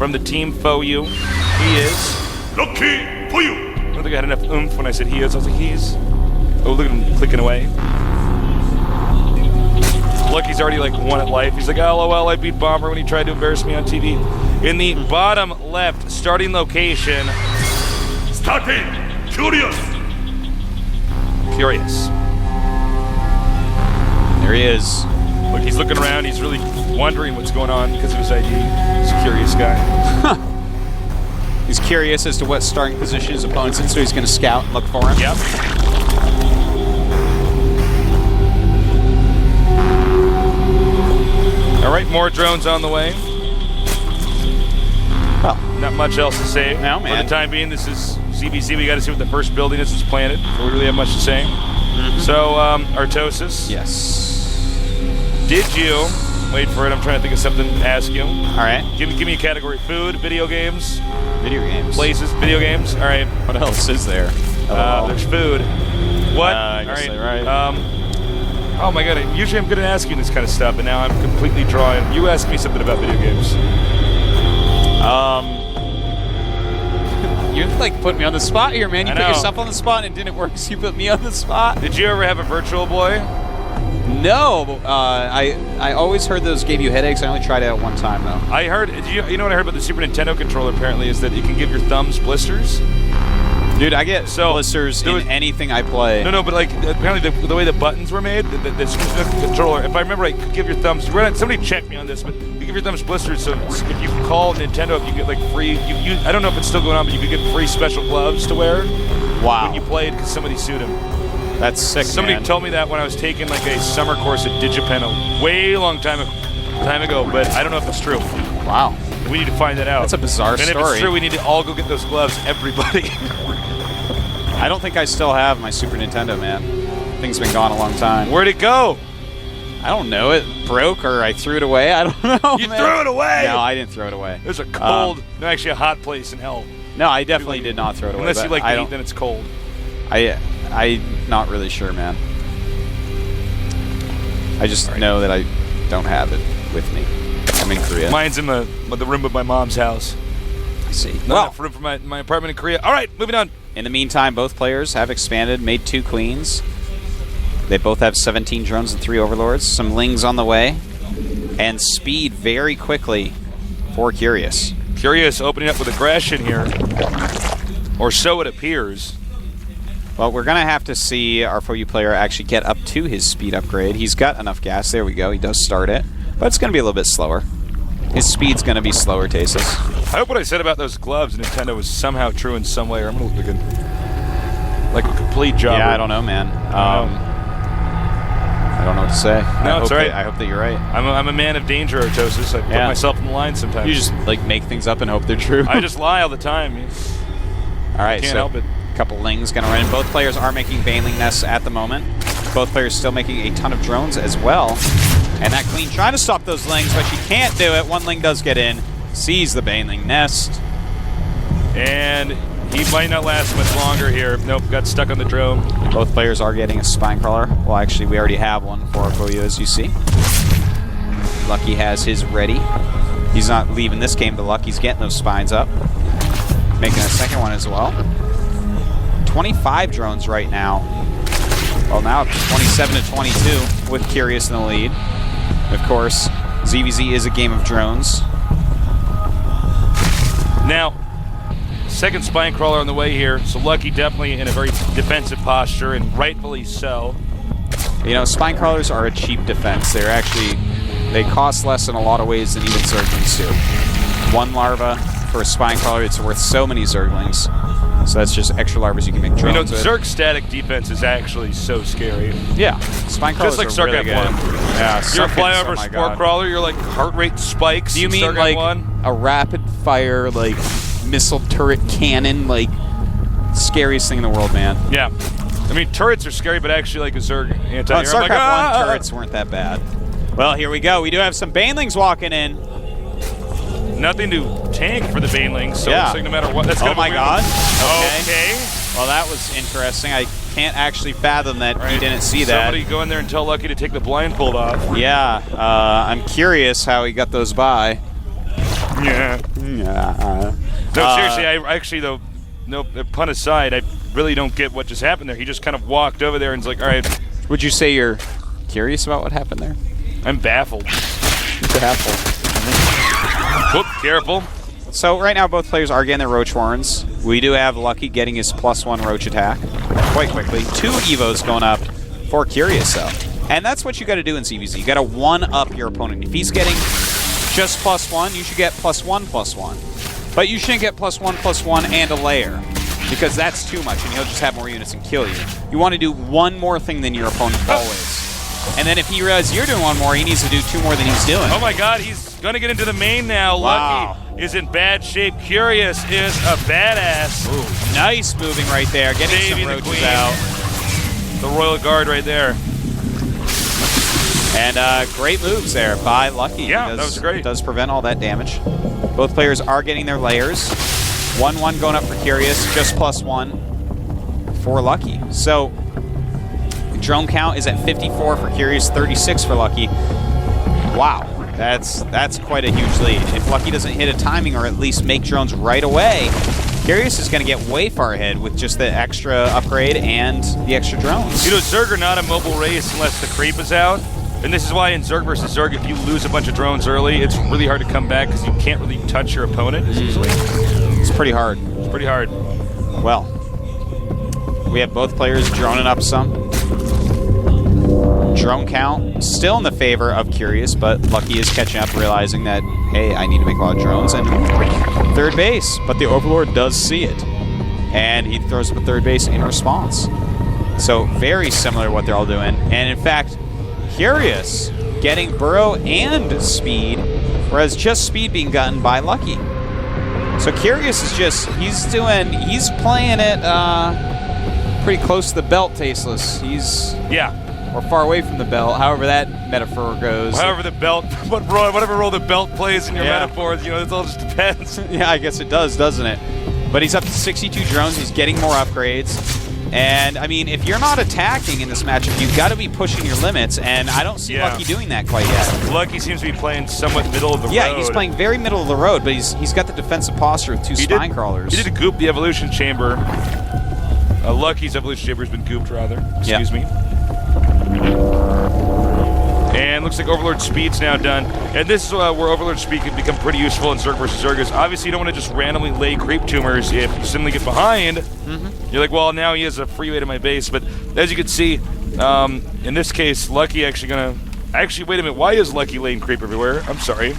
from the team fOu. He is. Lucky for you. I don't think I had enough oomph when I said he is. I was like, he's. Oh, look at him clicking away. Lucky's already like won at life. He's like, LOL, I beat Bomber when he tried to embarrass me on TV. In the bottom left starting location. StarTale, curious. Curious. There he is. Look, he's looking around. He's really wondering what's going on because of his ID. He's a curious guy. He's curious as to what starting position his opponent's in, so he's going to scout and look for him. Yep. All right, more drones on the way. Well, not much else to say. No, man. For the time being, this is ZBZ. We got to see what the first building is that's planted before we really have much to say. So, Artosis. Yes. Did you wait for it? I'm trying to think of something to ask you. All right. Give me a category: food, video games, Video games. places, video games. All right. What else is there? There's food. What? I guess All they're right. Oh my god! Usually I'm good at asking this kind of stuff, and now I'm completely drawing. You asked me something about video games. You like put me on the spot here, man. You I put know. yourself on the spot and it didn't work, so you put me on the spot. Did you ever have a Virtual Boy? No. I always heard those gave you headaches. I only tried it out one time, though. I heard. You know what I heard about the Super Nintendo controller? Apparently, is that it can give your thumbs blisters. Dude, I get blisters in anything I play. No, but like apparently the way the buttons were made, the Super controller. If I remember right, could give your thumbs. Somebody check me on this, but you give your thumbs blisters. So if you call Nintendo, you get like free. I don't know if it's still going on, but you could get free special gloves to wear. Wow. When you played, because somebody sued him. That's sick. Somebody man. told me that when I was taking like a summer course at DigiPen a way long time ago, but I don't know if it's true. Wow. We need to find that out. That's a bizarre story. And if it's true, we need to all go get those gloves, everybody. I don't think I still have my Super Nintendo, man. Thing's been gone a long time. Where'd it go? I don't know. It broke or I threw it away. I don't know. You threw it away? No, I didn't throw it away. There's a cold, no, actually a hot place in hell. No, I definitely did not throw it away. Unless you like to eat, then it's cold. I'm not really sure, man. I just know that I don't have it with me. I'm in Korea. Mine's in the room of my mom's house. I see. Not enough room for my apartment in Korea. All right, moving on. In the meantime, both players have expanded, made 2 queens. They both have 17 drones and 3 overlords. Some lings on the way. And speed very quickly for Curious. Curious opening up with aggression here. Or so it appears. Well, we're going to have to see our fOu player actually get up to his speed upgrade. He's got enough gas. There we go. He does start it. But it's going to be a little bit slower. His speed's going to be slower, Tasis. I hope what I said about those gloves Nintendo was somehow true in some way, or I'm going to look like a complete job. Yeah, I don't know, man. I don't know what to say. No, it's all right. I hope that you're right. I'm a man of danger, Artosis. I put myself in the line sometimes. You just like make things up and hope they're true. I just lie all the time. All right, Can't help it. A couple lings going to run in. Both players are making baneling nests at the moment. Both players still making a ton of drones as well. And that queen trying to stop those lings, but she can't do it. One ling does get in, sees the baneling nest. And he might not last much longer here. Nope, got stuck on the drone. Both players are getting a spine crawler. Well, actually, we already have one for our fOu, as you see. Lucky has his ready. He's not leaving this game to luck. He's getting those spines up. Making a second one as well. 25 drones right now. Well, now up to 27 to 22 with Curious in the lead. Of course, ZVZ is a game of drones. Now, second spine crawler on the way here, so Lucky definitely in a very defensive posture, and rightfully so. You know, spine crawlers are a cheap defense. They're actually, they cost less in a lot of ways than even Zerglings do. One larva for a spine crawler, it's worth so many Zerglings. So that's just extra larvas you can make drones with. Zerg static defense is actually so scary. Yeah, spine crawlers just like are really Sarkat good. 1. Yeah, You're a flyover spore crawler, you're like heart rate spikes. Do you mean Sarkat like 1? a rapid fire, like missile turret cannon, like scariest thing in the world, man? Yeah. I mean, turrets are scary, but actually like a Zerg anti-air. StarCraft 1 turrets weren't that bad. Well, here we go. We do have some banelings walking in. Nothing to tank for the banelings, so yeah. it's like no matter what. That's oh my god. Okay. Well, that was interesting. I can't actually fathom that you didn't see that. Somebody go in there and tell Lucky to take the blindfold off. Yeah. I'm curious how he got those by. Yeah. Yeah. No, seriously, I actually, though, no, pun aside, I really don't get what just happened there. He just kind of walked over there and was like, all right. Would you say you're curious about what happened there? I'm baffled. Whoop, careful. So right now both players are getting their Roach Horns. We do have Lucky getting his +1 Roach attack quite quickly. 2 Evos going up for Curious though. And that's what you got to do in CVZ. You got to one-up your opponent. If he's getting just +1, you should get +1/+1. But you shouldn't get +1/+1 and a layer, because that's too much and he'll just have more units and kill you. You want to do one more thing than your opponent always. And then if he realizes you're doing one more, he needs to do 2 more than he's doing. Oh my god, he's going to get into the main now. Wow. Lucky is in bad shape. Curious is a badass. Ooh, nice moving right there. Getting Saving some the roaches queen. out. The Royal Guard right there. And great moves there by Lucky. Yeah, that was great. Does prevent all that damage. Both players are getting their layers. 1/1 going up for Curious, just +1 for Lucky. So drone count is at 54 for Curious, 36 for Lucky. Wow, that's quite a huge lead. If Lucky doesn't hit a timing or at least make drones right away, Curious is going to get way far ahead with just the extra upgrade and the extra drones. You know, Zerg are not a mobile race unless the creep is out. And this is why in Zerg versus Zerg, if you lose a bunch of drones early, it's really hard to come back because you can't really touch your opponent as easily. It's pretty hard. It's pretty hard. Well, we have both players droning up some. Drone count still in the favor of Curious, but Lucky is catching up, realizing that, hey, I need to make a lot of drones. And third base, but the Overlord does see it. And he throws up a third base in response. So very similar to what they're all doing. And in fact, Curious getting Burrow and Speed, whereas just Speed being gotten by Lucky. So Curious is just, he's playing it pretty close to the belt, Tasteless. He's or far away from the belt, however that metaphor goes. However the belt, whatever role the belt plays in your metaphors, you know, it all just depends. Yeah, I guess it does, doesn't it? But he's up to 62 drones, he's getting more upgrades. And, I mean, if you're not attacking in this matchup, you've got to be pushing your limits, and I don't see Lucky doing that quite yet. Lucky seems to be playing somewhat middle of the road. Yeah, he's playing very middle of the road, but he's got the defensive posture with 2 spine crawlers. He did goop the evolution chamber. Lucky's evolution chamber has been gooped, rather. Excuse me. And looks like Overlord Speed's now done. And this is where Overlord Speed can become pretty useful in Zerg versus Zerg. Obviously, you don't want to just randomly lay creep tumors. If you suddenly get behind, you're like, well, now he has a freeway to my base. But as you can see, in this case, Lucky actually going to... Actually, wait a minute. Why is Lucky laying creep everywhere? I'm sorry.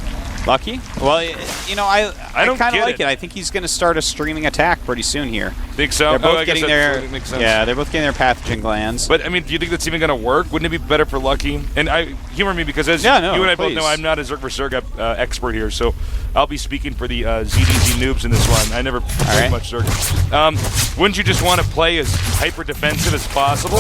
Lucky? Well, you know, I kind of like it. I think he's going to start a streaming attack pretty soon here. Think so? They're both I getting guess their that makes sense. Yeah, they're both getting their pathogen glands. But I mean, do you think that's even going to work? Wouldn't it be better for Lucky? And humor me because as you and I both know, I'm not a Zerg versus Zerg expert here, so I'll be speaking for the ZDZ noobs in this one. I never played much Zerg. Wouldn't you just want to play as hyper defensive as possible?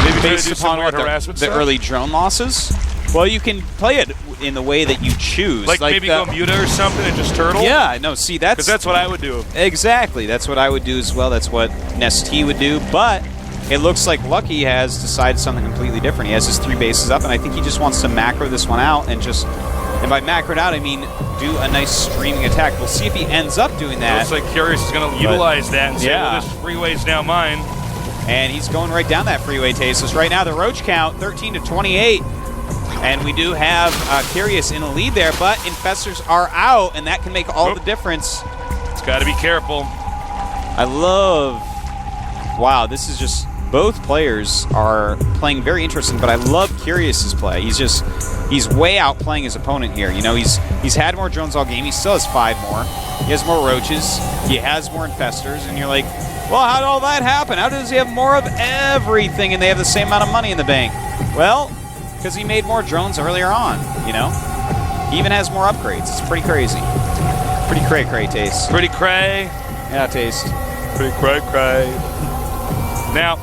Maybe based upon what the early drone losses. Well, you can play it in the way that you choose. Like maybe go Muta or something and just turtle? Yeah, no, see, because that's what I would do. Exactly, that's what I would do as well. That's what Nestea would do, but it looks like Lucky has decided something completely different. He has his 3 bases up, and I think he just wants to macro this one out and just, and by macroed out, I mean do a nice streaming attack. We'll see if he ends up doing that. Looks like Curious is going to utilize that and say, well, this freeway's now mine. And he's going right down that freeway, Tasteless. Right now, the Roach count, 13 to 28. And we do have Curious in the lead there, but Infestors are out, and that can make all the difference. It's got to be careful. I love... Wow, this is just... Both players are playing very interesting, but I love Curious's play. He's way outplaying his opponent here. You know, he's had more drones all game. He still has 5 more. He has more roaches. He has more Infestors, and you're like, well, how did all that happen? How does he have more of everything, and they have the same amount of money in the bank? Well... because he made more drones earlier on, you know? He even has more upgrades. It's pretty crazy. Pretty cray-cray, Taste. Pretty cray. Yeah, Taste. Pretty cray-cray. Now,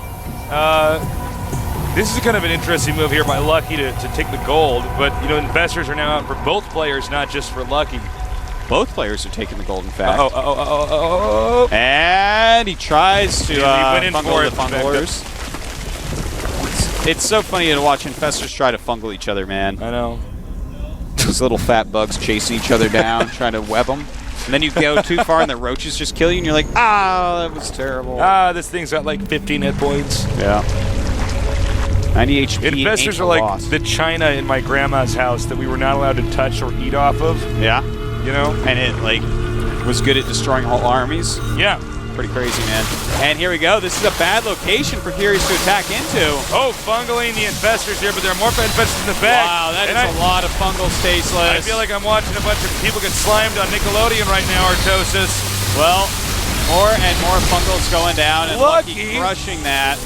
this is kind of an interesting move here by Lucky to take the gold, but, you know, investors are now out for both players, not just for Lucky. Both players are taking the gold, in fact. Oh. And he tries to fungal the fungalers. It's so funny to watch Infestors try to fungal each other, man. I know. These little fat bugs chasing each other down, trying to web them. And then you go too far and the roaches just kill you and you're like, ah, that was terrible. This thing's got like 15 hit points. Yeah. 90 HP. Infestors are like the china in my grandma's house that we were not allowed to touch or eat off of. Yeah. You know? And it like was good at destroying whole armies. Yeah. Pretty crazy, man. And here we go. This is a bad location for Curious to attack into. Oh, fungling the infestors here, but there are more infestors in the back. Wow, that is a lot of fungals, Tasteless. I feel like I'm watching a bunch of people get slimed on Nickelodeon right now, Artosis. Well, more and more fungals going down, and Lucky crushing that.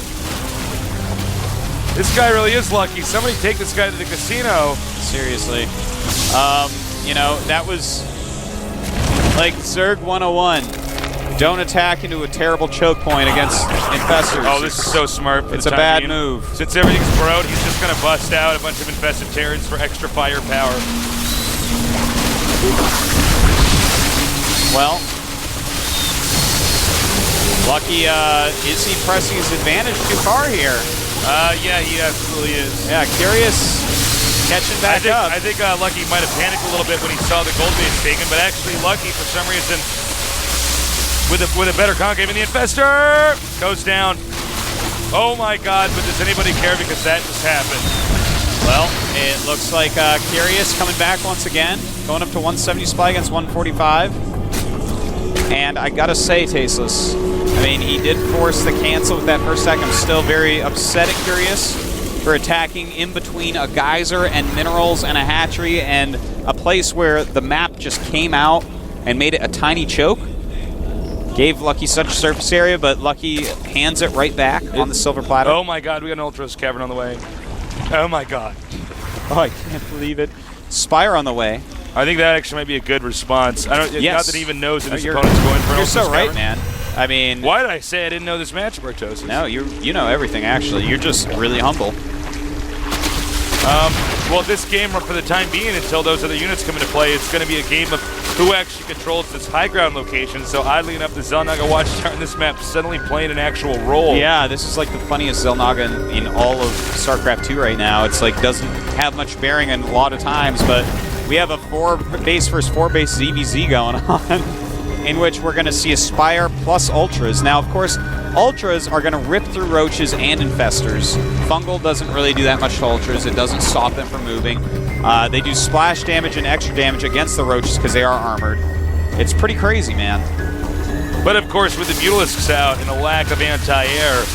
This guy really is lucky. Somebody take this guy to the casino. Seriously. You know, that was like Zerg 101. Don't attack into a terrible choke point against infestors. Oh, this is so smart. It's a bad move. Since everything's broke, he's just going to bust out a bunch of infested Terrans for extra firepower. Well, Lucky, is he pressing his advantage too far here? Yeah, he absolutely is. Yeah, Curious catching back up. I think Lucky might have panicked a little bit when he saw the gold base taken, but actually Lucky, for some reason, with a better concave, and the infestor goes down. Oh my God! But does anybody care because that just happened? Well, it looks like Curious coming back once again, going up to 170 supply against 145. And I gotta say, Tasteless, I mean, he did force the cancel with that first attack. I'm still very upset at Curious for attacking in between a geyser and minerals and a hatchery and a place where the map just came out and made it a tiny choke. Gave Lucky such surface area, but Lucky hands it right back on the silver platter. Oh my God, we got an Ultros Cavern on the way. Oh my God. Oh, I can't believe it. Spire on the way. I think that actually might be a good response. I don't. Yes. Not that he even knows that his opponent's going for an You're Ultros so right, Cavern. man. I mean, why did I say I didn't know this matchup, Artosis? No, you know everything. Actually, you're just really humble. Well, this game, for the time being, until those other units come into play, it's going to be a game of who actually controls this high ground location. So oddly enough, the Xel'Naga Watchtower in this map suddenly playing an actual role. Yeah, this is like the funniest Xel'Naga in all of StarCraft 2 right now. It's like doesn't have much bearing in a lot of times, but we have a 4-base versus 4-base ZVZ going on, in which we're going to see a Spire plus Ultras. Now, of course, Ultras are going to rip through Roaches and Infestors. Fungal doesn't really do that much to Ultras. It doesn't stop them from moving. They do splash damage and extra damage against the Roaches because they are armored. It's pretty crazy, man. But of course, with the Mutalisks out and a lack of anti-air,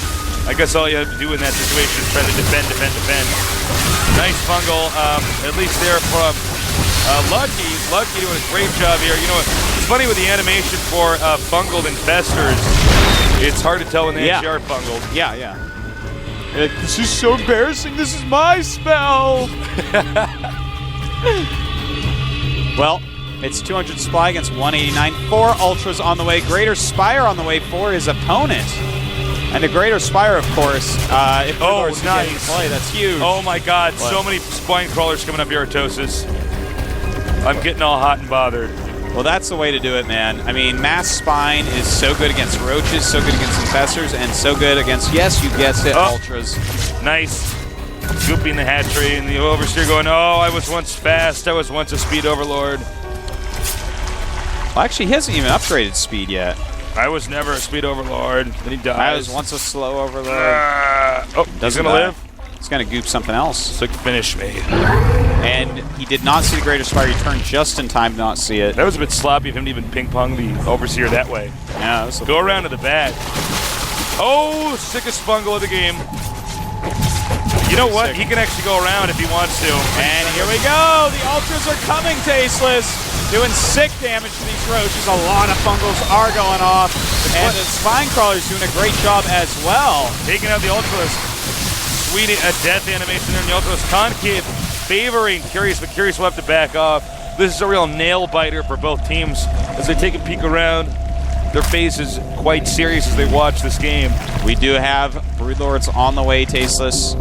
I guess all you have to do in that situation is try to defend. Nice Fungal, at least there from Lucky doing a great job here. You know, it's funny with the animation for fungal infestors. It's hard to tell when they actually are fungal. Yeah. This is so embarrassing. This is my spell. Well, it's 200 supply against 189. 4 Ultras on the way. Greater Spire on the way for his opponent. And the Greater Spire, of course, if nice play, that's huge. Oh my God, so many spine crawlers coming up here, Artosis. I'm getting all hot and bothered. Well, that's the way to do it, man. I mean, Mass Spine is so good against Roaches, so good against Infestors, and so good against, yes, you guessed it, Ultras. Nice. Scooping the hatchery, and the Overseer going, oh, I was once fast, I was once a speed overlord. Well, actually, he hasn't even upgraded speed yet. I was never a speed overlord, then he dies. I was once a slow overlord. He's gonna live? He's gonna goop something else. So finish me. And he did not see the Greater Spire. He turned just in time to not see it. That was a bit sloppy of him to even ping-pong the Overseer that way. Yeah, go around to the back. Oh, sickest fungal of the game. You know what? He can actually go around if he wants to. And here we go. The Ultras are coming, Tasteless. Doing sick damage to these Roaches. A lot of fungals are going off. And the Spine Crawler's doing a great job as well. Taking out the Ultras. Sweet death animation there in the Ultras. Concave favoring Curious, but Curious will have to back off. This is a real nail biter for both teams as they take a peek around. Their faces quite serious as they watch this game. We do have Broodlords on the way, Tasteless.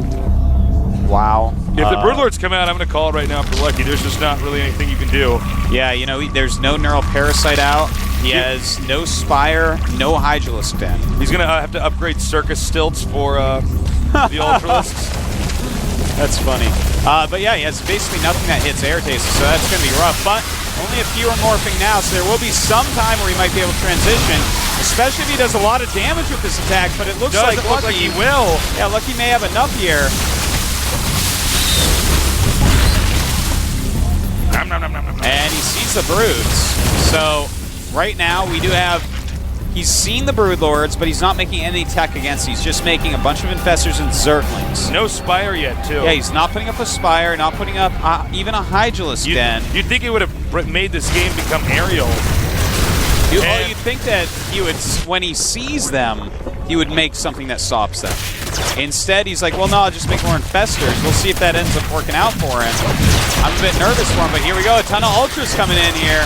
Wow. If the Broodlords come out, I'm going to call it right now for Lucky. There's just not really anything you can do. Yeah, you know, there's no Neural Parasite out. He has no Spire, no Hydralisk Den. He's going to have to upgrade Circus Stilts for the Ultralisks. That's funny. But yeah, he has basically nothing that hits air taste, so that's going to be rough. But only a few are morphing now, so there will be some time where he might be able to transition, especially if he does a lot of damage with this attack. But it looks like Lucky will. Yeah, Lucky may have enough here. And he sees the broods. So right now we do have. He's seen the Broodlords, but he's not making any tech against. He's just making a bunch of Infestors and Zerglings. No Spire yet, too. Yeah, he's not putting up a Spire, not putting up even a Hydralisk Den. You'd think it would have made this game become aerial. You'd think that he would, when he sees them, he would make something that stops them. Instead, he's like, well, no, I'll just make more Infestors. We'll see if that ends up working out for him. I'm a bit nervous for him, but here we go. A ton of Ultras coming in here.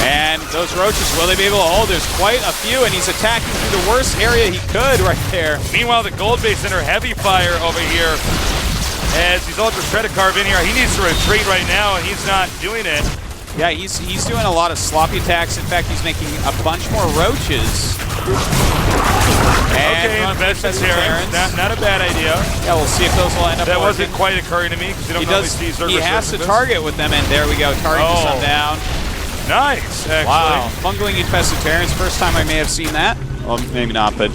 And those Roaches, will they be able to hold? There's quite a few, and he's attacking through the worst area he could right there. Meanwhile, the Gold Base Center heavy fire over here as these Ultras try to carve in here. He needs to retreat right now, and he's not doing it. Yeah, he's doing a lot of sloppy attacks. In fact, he's making a bunch more Roaches. And okay, Infestors. Not a bad idea. Yeah, we'll see if those will end up That working. wasn't quite occurring to me, because you don't normally see Zerglings. He has to target with them, and there we go. Target the sun down. Nice, actually. Wow. Bungling Infested Terrans. First time I may have seen that. Well, maybe not, but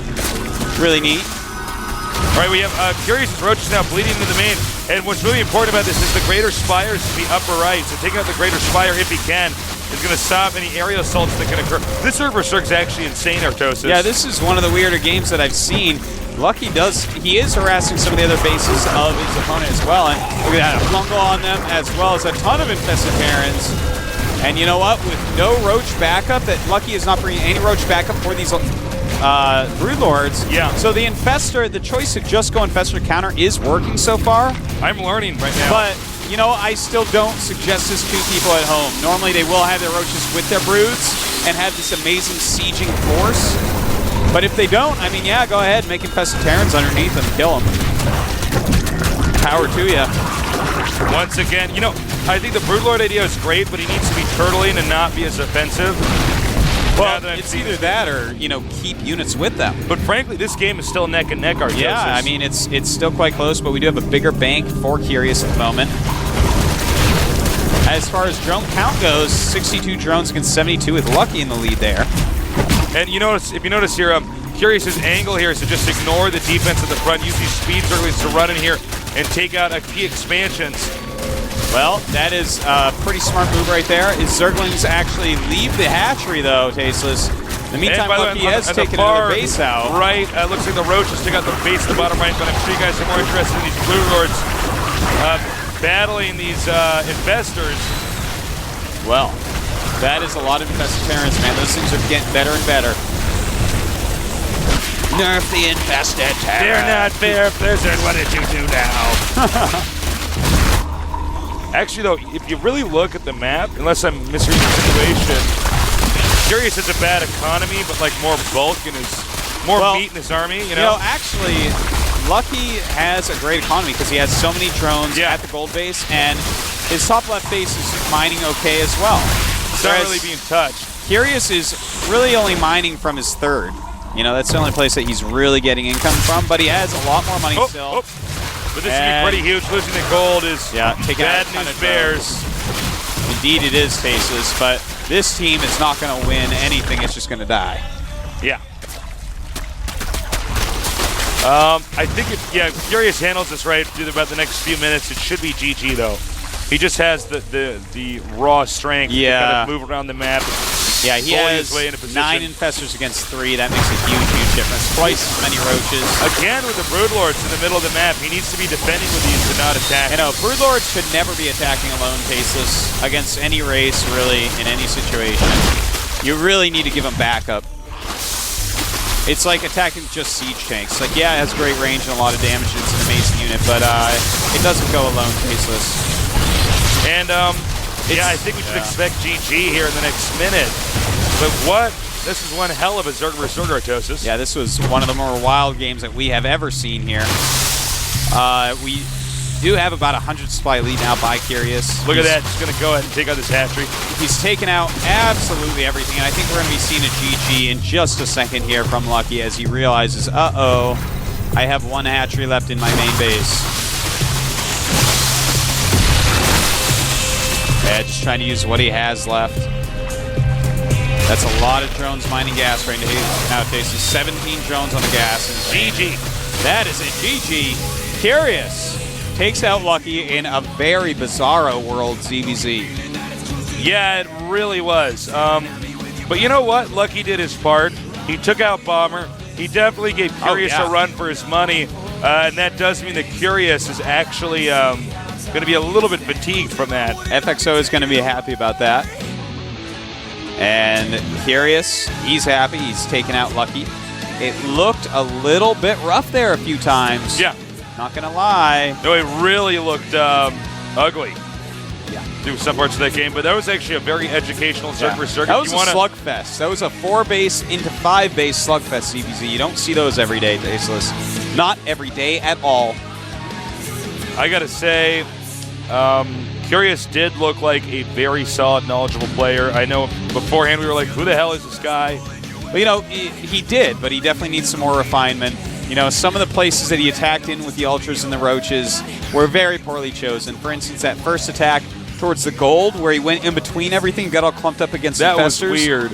really neat. All right, we have Curious Roaches now bleeding into the main. And what's really important about this is the Greater Spires to the upper right. So taking out the Greater Spire, if he can, is going to stop any aerial assaults that can occur. This Server Circ's actually insane, Artosis. Yeah, this is one of the weirder games that I've seen. Lucky he is harassing some of the other bases of his opponent as well. And look at that, a Flungle on them, as well as a ton of Infested Terrans. And you know what? With no Roach backup, that Lucky is not bringing any Roach backup for these Broodlords. Yeah. So the Infestor, the choice to just go Infestor counter is working so far. I'm learning right now. But, you know, I still don't suggest this to people at home. Normally they will have their Roaches with their Broods and have this amazing sieging force. But if they don't, I mean, yeah, go ahead and make Infested Terrans underneath and kill them. Power to you. Once again, you know, I think the Broodlord idea is great, but he needs to be turtling and not be as offensive. Well, it's either that or, you know, keep units with them. But frankly, this game is still neck and neck, Artosis. Yeah, I mean, it's still quite close, but we do have a bigger bank for Curious at the moment. As far as drone count goes, 62 drones against 72 with Lucky in the lead there. And you notice, if you notice here, Curious's angle here is to just ignore the defense at the front, use these speed Zerglings to run in here and take out key expansions. Well, that is a pretty smart move right there. His Zerglings actually leave the hatchery, though, Tasteless. In the meantime, Lucky has taken another base out. Right, looks like the Roaches took out the base at the bottom right, but I'm sure you guys are more interested in these Broodlords battling these Infestors. Well, that is a lot of Infested Terrans, man. Those things are getting better and better. Nerf the Infested Terrans. They're not fair, Blizzard. What did you do now? Actually, though, if you really look at the map, unless I'm misreading the situation, Curious has a bad economy, but like more bulk and more meat in his army. You know, actually, Lucky has a great economy because he has so many drones at the gold base, and his top left base is mining okay as well. It's not really being touched. Curious is really only mining from his third. You know, that's the only place that he's really getting income from, but he has a lot more money still. But this would be pretty huge. Losing the gold is bad news bears. Indeed it is, Tasteless, but this team is not going to win anything. It's just going to die. Yeah. I think if Curious handles this right through about the next few minutes, it should be GG, though. He just has the raw strength to kind of move around the map. Yeah, he has 9 Infestors against 3. That makes a huge, huge difference. Twice as many Roaches. Again, with the Broodlords in the middle of the map, he needs to be defending with these to not attack. You know, Broodlords should never be attacking alone, Tasteless, against any race, really, in any situation. You really need to give them backup. It's like attacking just siege tanks. Like, yeah, it has great range and a lot of damage. It's an amazing unit, but it doesn't go alone, Tasteless. And, I think we should expect GG here in the next minute. But this is one hell of a Zerg vs. Zerg, Artosis. Yeah, this was one of the more wild games that we have ever seen here. We do have about 100 supply lead now by Curious. Look at that. Just going to go ahead and take out this hatchery. He's taken out absolutely everything, and I think we're going to be seeing a GG in just a second here from Lucky as he realizes, I have 1 hatchery left in my main base. Yeah, just trying to use what he has left. That's a lot of drones mining gas right now. There's 17 drones on the gas. GG. That is a GG. Curious takes out Lucky in a very bizarro world ZVZ. Yeah, it really was. But you know what? Lucky did his part. He took out Bomber. He definitely gave Curious a run for his money. And that does mean that Curious is actually going to be a little bit fatigued from that. fxOu is going to be happy about that. And Curious, he's happy. He's taken out Lucky. It looked a little bit rough there a few times. Yeah. Not going to lie. No, it really looked ugly. Yeah. Through some parts of that game, but that was actually a very educational circuit. That was a slugfest. That was a 4-base into 5-base slugfest, CBZ. You don't see those every day, Baseless. Not every day at all. I gotta say, Curious did look like a very solid, knowledgeable player. I know beforehand we were like, who the hell is this guy? Well, you know, he did, but he definitely needs some more refinement. You know, some of the places that he attacked in with the Ultras and the Roaches were very poorly chosen. For instance, that first attack towards the gold, where he went in between everything, got all clumped up against that infestors. That was weird.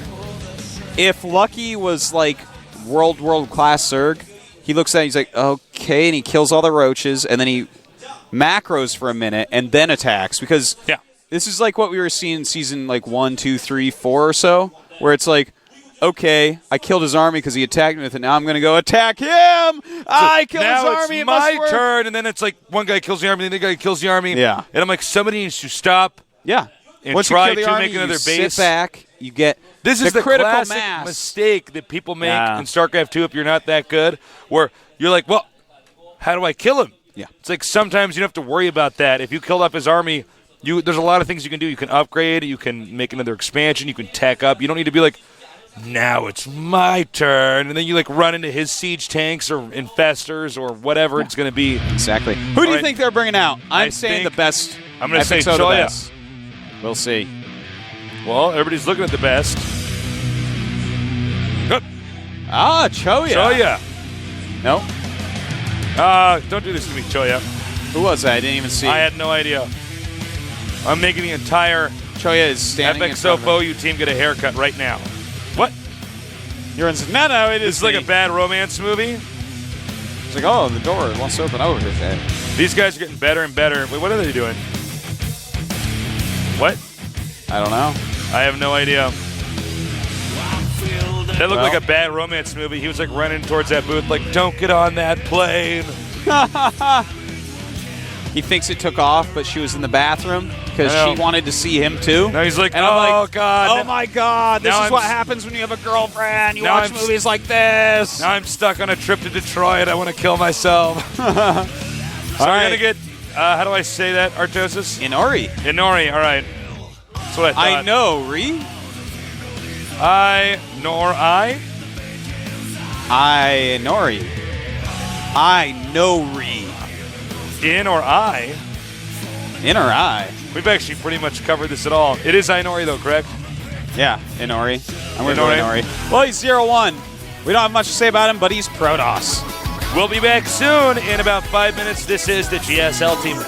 If Lucky was like world-class Zerg, he looks at it, he's like, okay, and he kills all the Roaches, and then he macros for a minute, and then attacks. Because this is like what we were seeing in season like 1, 2, 3, 4 or so, where it's like, okay, I killed his army because he attacked me with it. Now I'm going to go attack him. I killed his army. It's my turn, and then it's like one guy kills the army, the other guy kills the army. Yeah. And I'm like, somebody needs to stop. Yeah. And once try you kill the to army, make another you base. Sit back. You get this is the critical classic mass mistake that people make in StarCraft 2 if you're not that good, where you're like, well, how do I kill him? Yeah. It's like sometimes you don't have to worry about that. If you killed off his army, there's a lot of things you can do. You can upgrade. You can make another expansion. You can tech up. You don't need to be like, now it's my turn, and then you like run into his siege tanks or infestors or whatever it's going to be. Exactly. Who do you think they're bringing out? I'm saying the best. I'm going to say Choya. We'll see. Well, everybody's looking at the best. Choya. Choya. No. Don't do this to me, Choya. Who was that? I didn't even see. I had no idea. I'm making the entire Choya is standing fxOu fOu team get a haircut right now. What? You're in. No, it is. This is like a bad romance movie. It's like, oh, the door wants to open over there. These guys are getting better and better. Wait, what are they doing? What? I don't know. I have no idea. That looked like a bad romance movie. He was like running towards that booth like, don't get on that plane. He thinks it took off, but she was in the bathroom because she wanted to see him too. Now he's like, and God. Oh my God, this is what happens when you have a girlfriend. You watch movies like this. Now I'm stuck on a trip to Detroit. I want to kill myself. So we're going to get, how do I say that, Artosis? Inori. Inori, all right. That's what I thought. I know, Re. Nori. I know Re. In or I? In or I? We've actually pretty much covered this at all. It is Inori though, correct? Yeah, Inori. I'm going to go Inori. Well, he's 0-1. We don't have much to say about him, but he's Protoss. We'll be back soon in about 5 minutes. This is the GSL team.